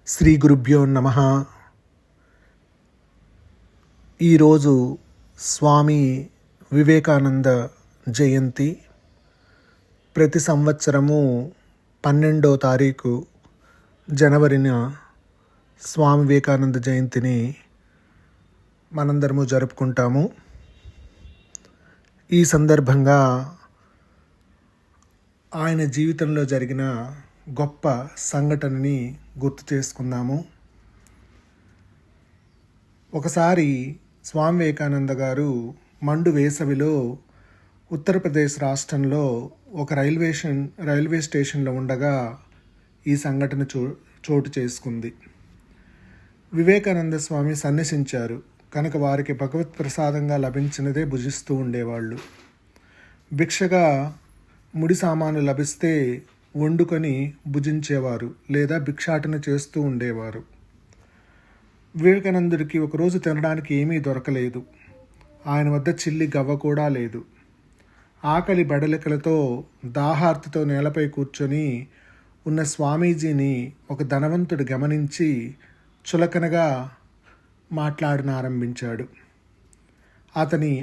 శ్రీ గురుభ్యో నమః. ఈరోజు స్వామి వివేకానంద జయంతి. ప్రతి సంవత్సరము 12వ తారీఖు జనవరిన స్వామి వివేకానంద జయంతిని మనందరము జరుపుకుంటాము. ఈ సందర్భంగా ఆయన జీవితంలో జరిగిన గొప్ప సంఘటనని గుర్తు చేసుకుందాము. ఒకసారి స్వామి వివేకానంద గారు మండు వేసవిలో ఉత్తరప్రదేశ్ రాష్ట్రంలో ఒక రైల్వే స్టేషన్లో ఉండగా ఈ సంఘటన చోటు చేసుకుంది. వివేకానంద స్వామి సన్యసించారు కనుక వారికి భగవత్ ప్రసాదంగా లభించినదే భుజిస్తూ ఉండేవాళ్ళు. భిక్షగా ముడి సామాను లభిస్తే వండుకొని భుజించేవారు లేదా భిక్షాటన చేస్తూ ఉండేవారు. వివేకానందుడికి ఒకరోజు తినడానికి ఏమీ దొరకలేదు. ఆయన వద్ద చిల్లి గవ్వ కూడా లేదు. ఆకలి బడలికలతో దాహార్తితో నేలపై కూర్చొని ఉన్న స్వామీజీని ఒక ధనవంతుడు గమనించి చులకనగా మాట్లాడనారంభించాడు.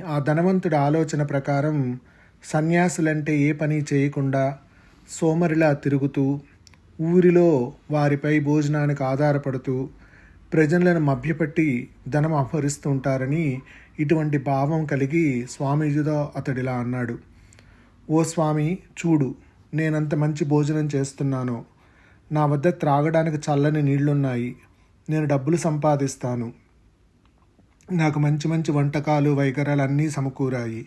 ఆ ధనవంతుడి ఆలోచన ప్రకారం సన్యాసులంటే ఏ పని చేయకుండా సోమరిలా తిరుగుతూ ఊరిలో వారిపై భోజనానికి ఆధారపడుతూ ప్రజలను మభ్యపెట్టి ధనం అపహరిస్తూ ఉంటారని ఇటువంటి భావం కలిగి స్వామీజీతో అతడిలా అన్నాడు. ఓ స్వామి, చూడు, నేనంత మంచి భోజనం చేస్తున్నాను. నా వద్ద త్రాగడానికి చల్లని నీళ్లున్నాయి. నేను డబ్బులు సంపాదిస్తాను. నాకు మంచి మంచి వంటకాలు వైఖరాలు అన్నీ సమకూరాయి.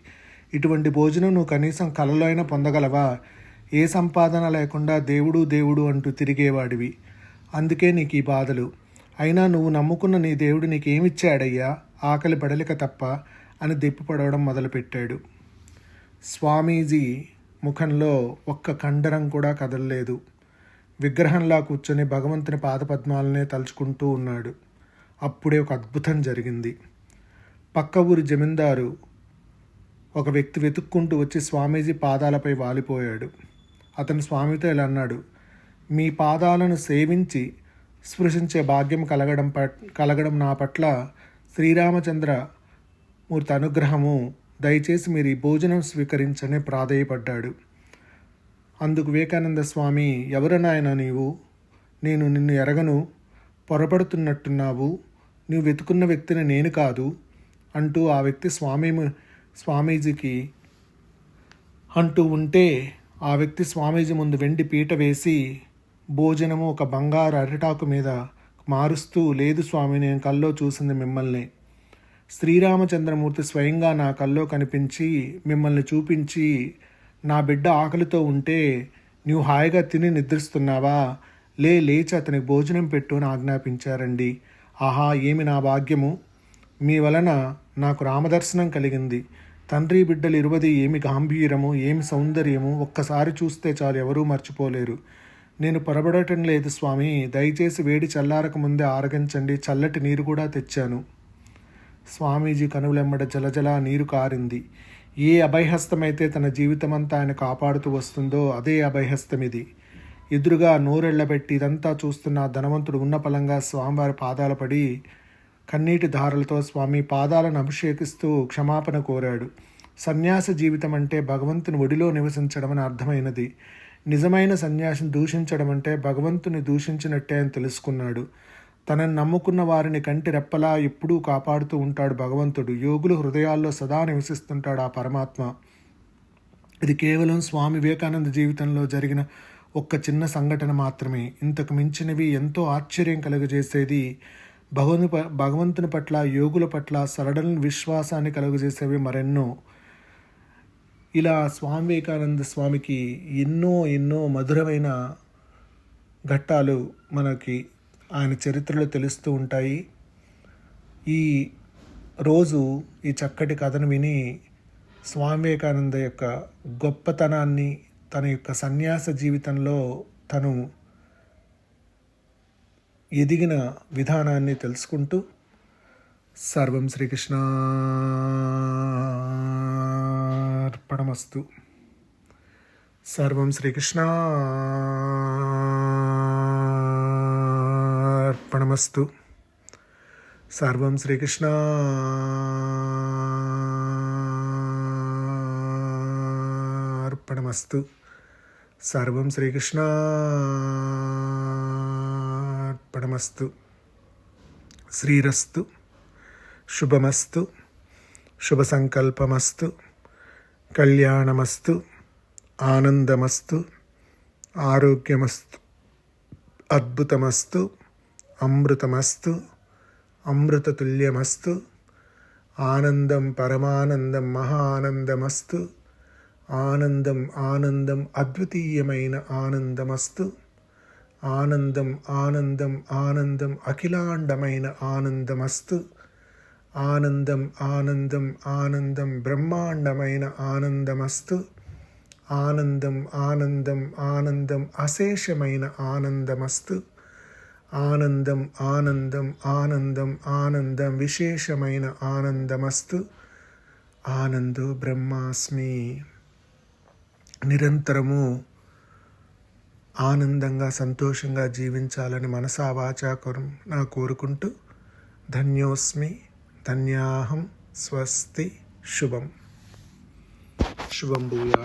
ఇటువంటి భోజనం నువ్వు కనీసం కలలో అయినా పొందగలవా? ఏ సంపాదన లేకుండా దేవుడు దేవుడు అంటూ తిరిగేవాడివి. అందుకే నీకు ఈ బాధలు. అయినా నువ్వు నమ్ముకున్న నీ దేవుడు నీకేమిచ్చాడయ్యా? ఆకలి బడలిక తప్ప అని దెప్పిపడవడం మొదలుపెట్టాడు. స్వామీజీ ముఖంలో ఒక్క కండరం కూడా కదలలేదు. విగ్రహంలా కూర్చొని భగవంతుని పాదపద్మాలనే తలుచుకుంటూ ఉన్నాడు. అప్పుడే ఒక అద్భుతం జరిగింది. పక్క ఊరి జమీందారు ఒక వ్యక్తి వెతుక్కుంటూ వచ్చి స్వామీజీ పాదాలపై వాలిపోయాడు. అతను స్వామితో ఇలా అన్నాడు: మీ పాదాలను సేవించి స్పృశించే భాగ్యం కలగడం నా పట్ల శ్రీరామచంద్రమూర్తి అనుగ్రహము. దయచేసి మీరు ఈ భోజనం స్వీకరించని ప్రాధేయపడ్డాడు. అందుకు వివేకానంద స్వామి, ఎవరు నాయనా నీవు? నేను నిన్ను ఎరగను, పొరపడుతున్నట్టున్నావు. నువ్వు వెతుకున్న వ్యక్తిని నేను కాదు అంటూ ఆ వ్యక్తి స్వామీజీకి అంటూ ఉంటే ఆ వ్యక్తి స్వామీజీ ముందు వెండి పీట వేసి భోజనము ఒక బంగారు అరిటాకు మీద మారుస్తూ, లేదు స్వామి, నేను కల్లో చూసింది మిమ్మల్ని. శ్రీరామచంద్రమూర్తి స్వయంగా నా కల్లో కనిపించి మిమ్మల్ని చూపించి, నా బిడ్డ ఆకలితో ఉంటే నువ్వు హాయిగా తిని నిద్రిస్తున్నావా? లేచి అతనికి భోజనం పెట్టు అని ఆజ్ఞాపించారండి. ఆహా, ఏమి నా భాగ్యము! మీ వలన నాకు రామదర్శనం కలిగింది. తండ్రి బిడ్డలు 20 ఏమి గాంభీర్యము, ఏమి సౌందర్యము! ఒక్కసారి చూస్తే చాలు, ఎవరూ మర్చిపోలేరు. నేను పొరబడటం లేదు స్వామి. దయచేసి వేడి చల్లారక ముందే ఆరగించండి. చల్లటి నీరు కూడా తెచ్చాను. స్వామీజీ కనువులెమ్మడ జలజల నీరు కారింది. ఏ అభయహస్తమైతే తన జీవితమంతా ఆయన కాపాడుతూ వస్తుందో అదే అభయహస్తం ఇది. ఎదురుగా నోరెళ్లబెట్టి ఇదంతా చూస్తున్న ధనవంతుడు ఉన్న పలంగా స్వామివారి పాదాల పడి కన్నీటి ధారలతో స్వామి పాదాలను అభిషేకిస్తూ క్షమాపణ కోరాడు. సన్యాస జీవితం అంటే భగవంతుని ఒడిలో నివసించడం అని అర్థమైనది. నిజమైన సన్యాసిని దూషించడం అంటే భగవంతుని దూషించినట్టే అని తెలుసుకున్నాడు. తనను నమ్ముకున్న వారిని కంటి రెప్పలా ఎప్పుడూ కాపాడుతూ ఉంటాడు భగవంతుడు. యోగుల హృదయాల్లో సదా నివసిస్తుంటాడు ఆ పరమాత్మ. ఇది కేవలం స్వామి వివేకానంద జీవితంలో జరిగిన ఒక్క చిన్న సంఘటన మాత్రమే. ఇంతకు మించినవి ఎంతో ఆశ్చర్యం కలుగజేసేది భగవంతుని పట్ల, యోగుల పట్ల సరళని విశ్వాసాన్ని కలుగజేసేవి మరెన్నో. ఇలా స్వామి వివేకానంద స్వామికి ఎన్నో మధురమైన ఘట్టాలు మనకి ఆయన చరిత్రలో తెలుస్తూ ఉంటాయి. ఈ రోజు ఈ చక్కటి కథను విని స్వామి వివేకానంద యొక్క గొప్పతనాన్ని, తన యొక్క సన్యాస జీవితంలో తను ఎదిగిన విధానాన్ని తెలుసుకుంటూ, సర్వం శ్రీకృష్ణార్పణమస్తు. సర్వం శ్రీకృష్ణార్పణమస్తు. అర్పణమస్తు. సర్వం శ్రీకృష్ణార్పణమస్తు. సర్వం శ్రీకృష్ణార్పణమస్తు. శ్రీరస్తు, శుభమస్తు, శుభసంకల్పమస్తు, కళ్యాణమస్తు, ఆనందమస్తు, ఆరోగ్యమస్తు, అద్భుతమస్తు, అమృతమస్తు, అమృతతుల్యమస్తు, ఆనందం పరమానందం మహానందమస్తు, ఆనందం ఆనందం అద్వితీయమైన ఆనందమస్తు, ఆనందం ఆనందం ఆనందం అఖిలాండమైన ఆనందమస్తు, ఆనందం ఆనందం ఆనందం బ్రహ్మాండమైన ఆనందమస్తు, ఆనందం ఆనందం ఆనందం అశేషమైన ఆనందమస్తు, ఆనందం ఆనందం ఆనందం ఆనందం విశేషమైన ఆనందమస్తు. ఆనందో బ్రహ్మాస్మి. నిరంతరము ఆనందంగా సంతోషంగా జీవించాలని మనసా వాచా నా కోరుకుంటూ ధన్యోస్మి, ధన్యాహం, స్వస్తి, శుభం. శుభం భూయాత్.